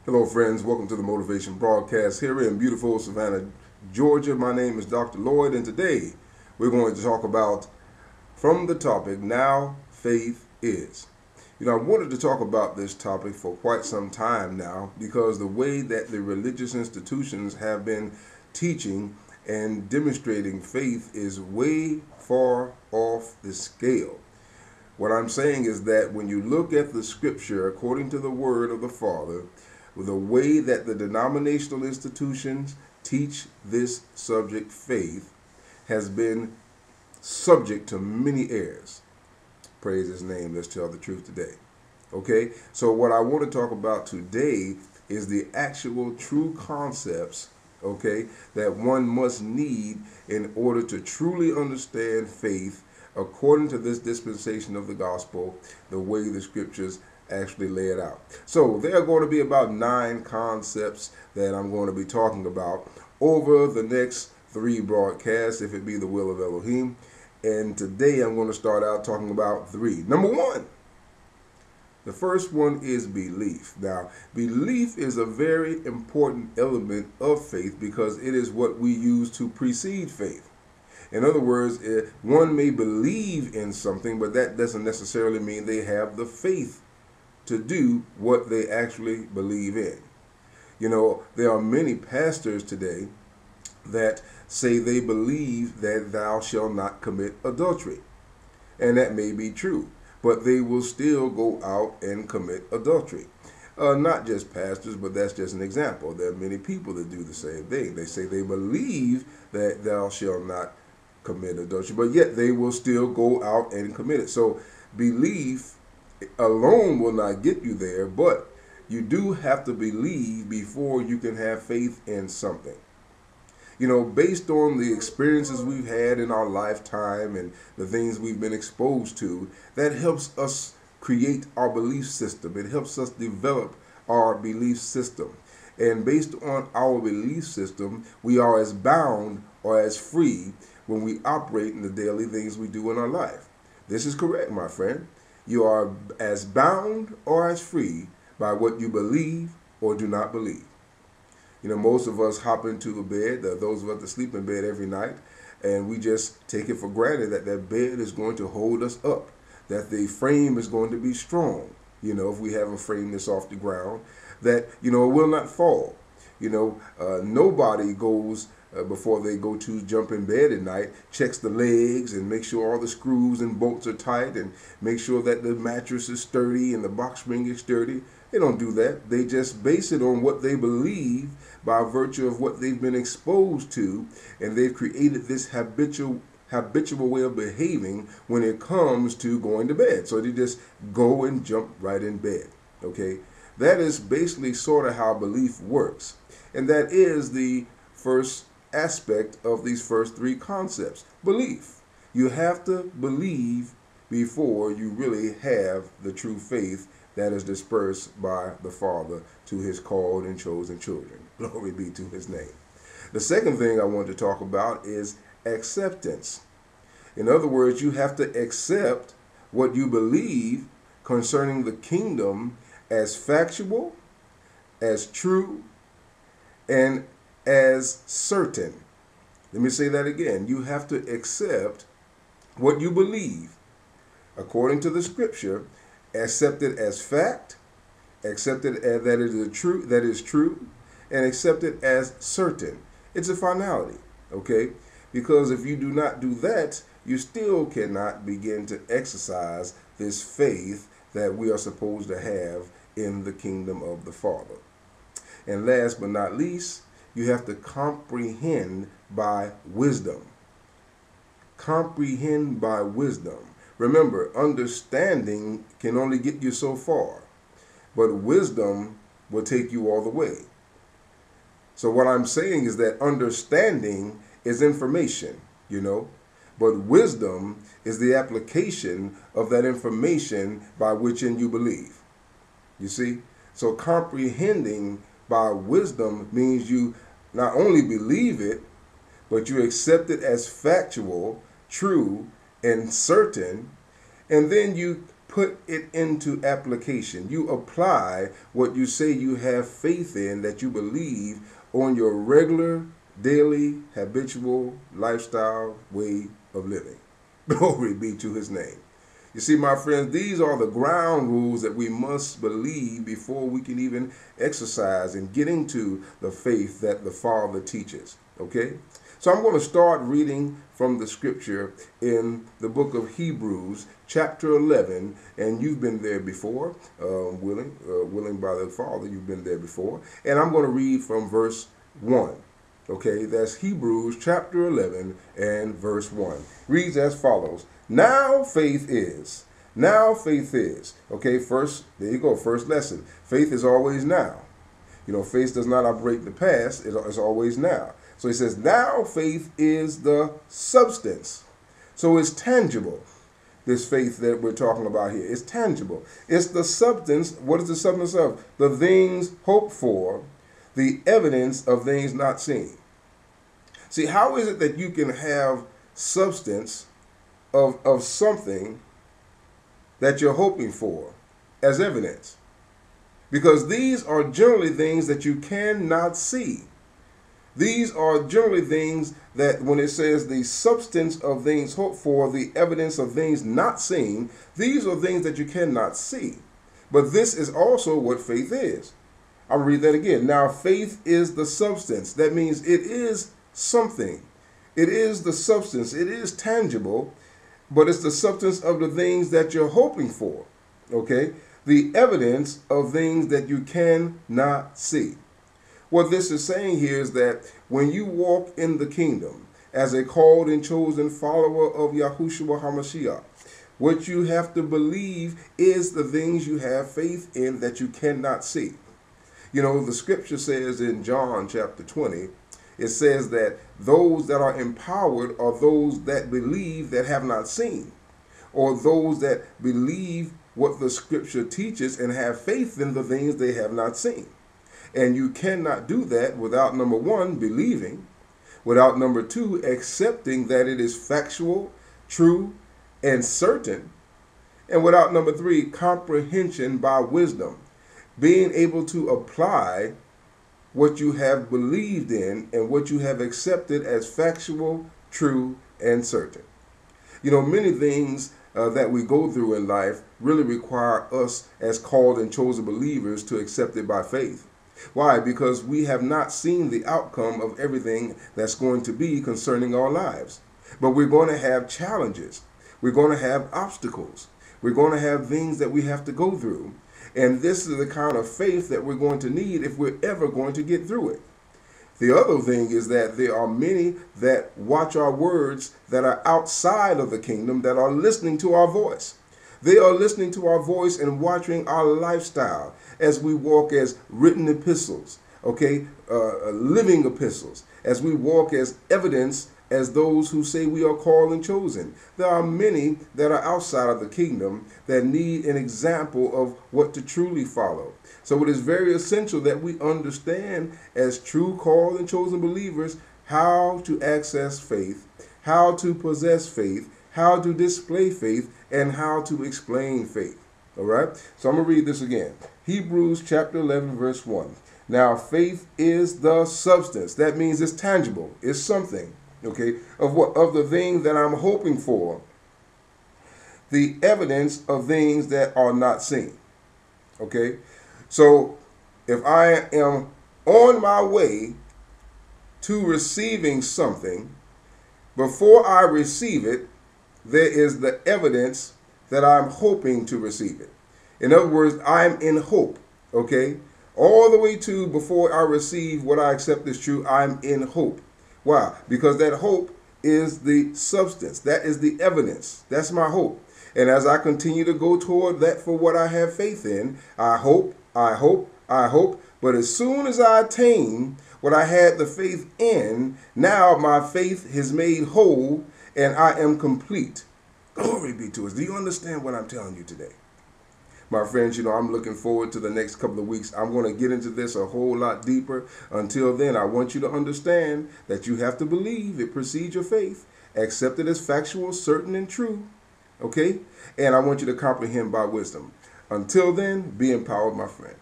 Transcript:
Hello, friends. Welcome to the Motivation Broadcast here in beautiful Savannah, Georgia. My name is Dr. Lloyd, and today we're going to talk about from the topic, Now Faith Is. I wanted to talk about this topic for quite some time now because the way that the religious institutions have been teaching and demonstrating faith is way far off the scale. What I'm saying is that when you look at the scripture according to the word of the Father, with the way that the denominational institutions teach this subject, faith, has been subject to many errors. Praise his name. Let's tell the truth today. Okay, so what I want to talk about today is the actual true concepts, okay, that one must need in order to truly understand faith according to this dispensation of the gospel, the way the scriptures actually lay it out. So there are going to be about 9 concepts that I'm going to be talking about over the next 3 broadcasts, if it be the will of Elohim. And today I'm going to start out talking about 3. Number 1. The first one is belief. Now, belief is a very important element of faith because it is what we use to precede faith. In other words, one may believe in something, but that doesn't necessarily mean they have the faith to do what they actually believe in. There are many pastors today that say they believe that thou shalt not commit adultery. And that may be true, but they will still go out and commit adultery. Not just pastors, but that's just an example. There are many people that do the same thing. They say they believe that thou shalt not commit adultery, but yet they will still go out and commit it. So belief alone will not get you there, but you do have to believe before you can have faith in something. Based on the experiences we've had in our lifetime and the things we've been exposed to, that helps us create our belief system. It helps us develop our belief system. And based on our belief system, we are as bound or as free when we operate in the daily things we do in our life. This is correct, my friend. You are as bound or as free by what you believe or do not believe. Most of us hop into a bed, those of us that sleep in bed every night, and we just take it for granted that that bed is going to hold us up, that the frame is going to be strong. If we have a frame that's off the ground, that, it will not fall. Nobody goes before they go to jump in bed at night, checks the legs and make sure all the screws and bolts are tight and make sure that the mattress is sturdy and the box spring is sturdy. They don't do that. They just base it on what they believe by virtue of what they've been exposed to, and they've created this habitual way of behaving when it comes to going to bed. So they just go and jump right in bed. Okay? That is basically sort of how belief works. And that is the first aspect of these first 3 concepts. Belief. You have to believe before you really have the true faith that is dispersed by the Father to his called and chosen children. Glory be to his name. The second thing I want to talk about is acceptance. In other words, you have to accept what you believe concerning the kingdom as factual, as true, and as certain. Let me say that again. You have to accept what you believe according to the scripture, accept it as fact, accept it as that is true, and accept it as certain. It's a finality, okay? Because if you do not do that, you still cannot begin to exercise this faith that we are supposed to have in the kingdom of the Father. And last but not least, you have to comprehend by wisdom. Comprehend by wisdom. Remember, understanding can only get you so far, but wisdom will take you all the way. So what I'm saying is that understanding is information, but wisdom is the application of that information by which you believe. You see? So comprehending by wisdom means you not only believe it, but you accept it as factual, true, and certain, and then you put it into application. You apply what you say you have faith in, that you believe, on your regular, daily, habitual lifestyle way of living. Glory be to his name. You see, my friends, these are the ground rules that we must believe before we can even exercise and get into the faith that the Father teaches. Okay? So I'm going to start reading from the scripture in the book of Hebrews, chapter 11, and you've been there before, willing by the Father, you've been there before. And I'm going to read from verse 1. Okay, that's Hebrews chapter 11 and verse 1. Reads as follows. Now faith is. Now faith is. Okay, first, there you go, first lesson. Faith is always now. You know, faith does not operate in the past, it's always now. So he says, now faith is the substance. So it's tangible. This faith that we're talking about here is tangible. It's the substance. What is the substance of? The things hoped for, the evidence of things not seen. See, how is it that you can have substance of something that you're hoping for as evidence? Because these are generally things that you cannot see. These are generally things that, when it says the substance of things hoped for, the evidence of things not seen, these are things that you cannot see. But this is also what faith is. I'll read that again. Now, faith is the substance. That means it is something. It is the substance. It is tangible, but it's the substance of the things that you're hoping for. Okay? The evidence of things that you cannot see. What this is saying here is that when you walk in the kingdom as a called and chosen follower of Yahushua HaMashiach, what you have to believe is the things you have faith in that you cannot see. You know, the scripture says in John chapter 20, it says that those that are empowered are those that believe that have not seen, or those that believe what the scripture teaches and have faith in the things they have not seen. And you cannot do that without, number one, believing, without, number two, accepting that it is factual, true, and certain, and without, number three, comprehension by wisdom, being able to apply what you have believed in and what you have accepted as factual, true, and certain. You know, many things that we go through in life really require us as called and chosen believers to accept it by faith. Why? Because we have not seen the outcome of everything that's going to be concerning our lives. But we're going to have challenges. We're going to have obstacles. We're going to have things that we have to go through. And this is the kind of faith that we're going to need if we're ever going to get through it. The other thing is that there are many that watch our words that are outside of the kingdom that are listening to our voice. They are listening to our voice and watching our lifestyle as we walk as written epistles, okay, living epistles, as we walk as evidence as those who say we are called and chosen. There are many that are outside of the kingdom that need an example of what to truly follow. So it is very essential that we understand as true called and chosen believers how to access faith, how to possess faith, how to display faith, and how to explain faith. All right? So I'm going to read this again. Hebrews chapter 11, verse 1. Now, faith is the substance. That means it's tangible. It's something, okay, of what? Of the thing that I'm hoping for. The evidence of things that are not seen. Okay? So, if I am on my way to receiving something, before I receive it, there is the evidence that I'm hoping to receive it. In other words, I'm in hope, okay? All the way to before I receive what I accept is true, I'm in hope. Why? Because that hope is the substance. That is the evidence. That's my hope. And as I continue to go toward that for what I have faith in, I hope. But as soon as I attain what I had the faith in, now my faith is made whole and I am complete. Glory be to us. Do you understand what I'm telling you today? My friends, you know, I'm looking forward to the next couple of weeks. I'm going to get into this a whole lot deeper. Until then, I want you to understand that you have to believe it precedes your faith, accept it as factual, certain, and true, Okay? And I want you to comprehend by wisdom. Until then, be empowered, my friend.